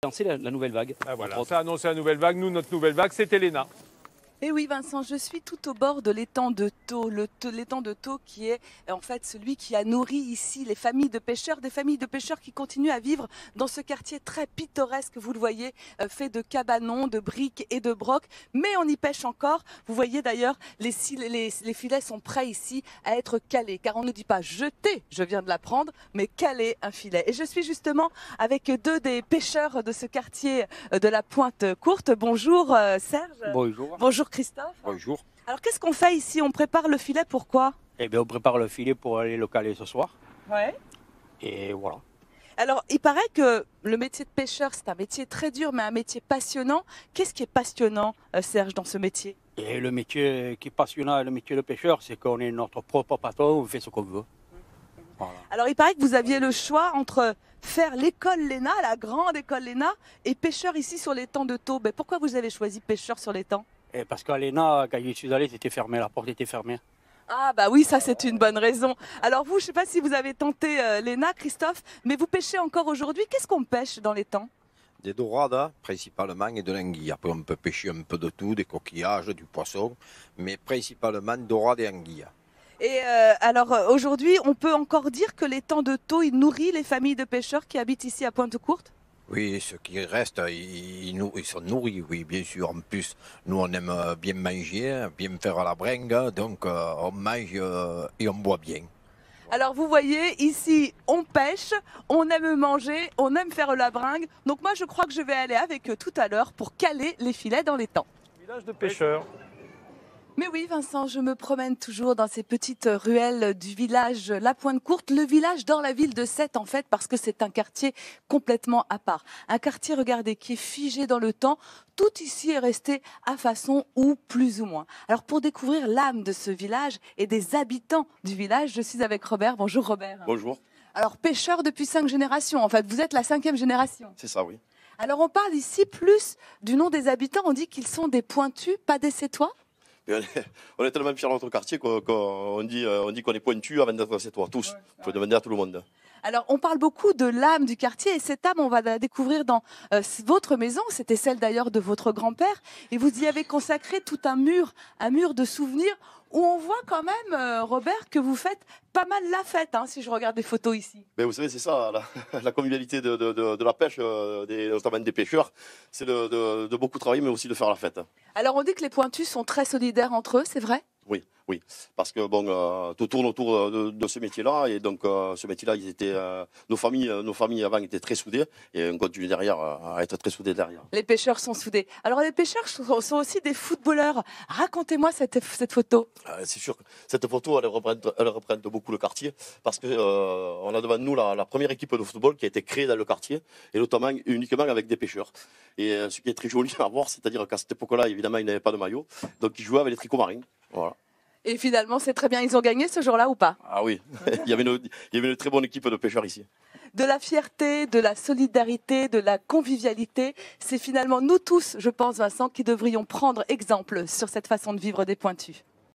annoncer la nouvelle vague. Ah, voilà, ça a annoncé la nouvelle vague. Nous, notre nouvelle vague, c'est Elena. Et oui Vincent, je suis tout au bord de l'étang de Thau, l'étang de Thau qui est en fait celui qui a nourri ici les familles de pêcheurs, des familles de pêcheurs qui continuent à vivre dans ce quartier très pittoresque, vous le voyez, fait de cabanons, de briques et de brocs, mais on y pêche encore. Vous voyez d'ailleurs, les filets sont prêts ici à être calés, car on ne dit pas jeter, je viens de l'apprendre, mais caler un filet. Et je suis justement avec deux des pêcheurs de ce quartier de la Pointe Courte. Bonjour Serge. Bonjour. Bonjour Christophe. Bonjour. Alors qu'est-ce qu'on fait ici? On prépare le filet, pourquoi? Eh bien, on prépare le filet pour aller le caler ce soir. Ouais. Et voilà. Alors il paraît que le métier de pêcheur, c'est un métier très dur, mais un métier passionnant. Qu'est-ce qui est passionnant, Serge, dans ce métier? Et le métier qui est passionnant, le métier de pêcheur, c'est qu'on est notre propre patron, on fait ce qu'on veut. Voilà. Alors il paraît que vous aviez le choix entre faire l'école Léna, la grande école Léna, et pêcheur ici sur l'étang de Thau. Mais pourquoi vous avez choisi pêcheur sur l'étang? Et parce qu'à l'ENA, quand je suis allé, c'était fermé, la porte était fermée. Ah bah oui, ça c'est une bonne raison. Alors vous, je ne sais pas si vous avez tenté Léna, Christophe, mais vous pêchez encore aujourd'hui. Qu'est-ce qu'on pêche dans l'étang? Des dorades principalement et de l'anguille. Après on peut pêcher un peu de tout, des coquillages, du poisson, mais principalement dorades et anguilles. Et alors aujourd'hui, on peut encore dire que l'étang de Thau, il nourrit les familles de pêcheurs qui habitent ici à Pointe-Courte? Oui, ceux qui restent, ils sont nourris, oui, bien sûr. En plus, nous, on aime bien manger, bien faire à la bringue, donc on mange et on boit bien. Alors vous voyez, ici, on pêche, on aime manger, on aime faire la bringue. Donc moi, je crois que je vais aller avec eux tout à l'heure pour caler les filets dans l'étang. Village de pêcheurs. Mais oui, Vincent, je me promène toujours dans ces petites ruelles du village La Pointe Courte, le village dans la ville de Sète en fait, parce que c'est un quartier complètement à part. Un quartier, regardez, qui est figé dans le temps. Tout ici est resté à façon ou plus ou moins. Alors pour découvrir l'âme de ce village et des habitants du village, je suis avec Robert. Bonjour Robert. Bonjour. Alors pêcheur depuis 5 générations, en fait, vous êtes la 5e génération. C'est ça, oui. Alors on parle ici plus du nom des habitants, on dit qu'ils sont des pointus, pas des sétois. On est tellement fiers de notre quartier qu'on dit qu'on est pointu avant d'être sétois, tous. Il faut demander à tout le monde. Alors, on parle beaucoup de l'âme du quartier et cette âme, on va la découvrir dans votre maison. C'était celle d'ailleurs de votre grand-père. Et vous y avez consacré tout un mur de souvenirs où on voit quand même, Robert, que vous faites pas mal la fête, hein, si je regarde des photos ici. Mais vous savez, c'est ça, la convivialité de la pêche, notamment des pêcheurs, c'est de beaucoup travailler, mais aussi de faire la fête. Alors, on dit que les pointus sont très solidaires entre eux, c'est vrai? Oui, oui, parce que bon, tout tourne autour de ce métier-là, et donc ce métier-là, nos familles avant étaient très soudées, et on continue derrière à être très soudés derrière. Les pêcheurs sont soudés. Alors les pêcheurs sont aussi des footballeurs. Racontez-moi cette photo. C'est sûr que cette photo, elle représente beaucoup le quartier, parce que on a devant nous la première équipe de football qui a été créée dans le quartier, et notamment uniquement avec des pêcheurs. Et ce qui est très joli à voir, c'est-à-dire qu'à cette époque-là, évidemment, ils n'avaient pas de maillot, donc ils jouaient avec les tricots marins. Voilà. Et finalement, c'est très bien. Ils ont gagné ce jour-là ou pas? Ah oui, il y avait une très bonne équipe de pêcheurs ici. De la fierté, de la solidarité, de la convivialité, c'est finalement nous tous, je pense Vincent, qui devrions prendre exemple sur cette façon de vivre des pointus.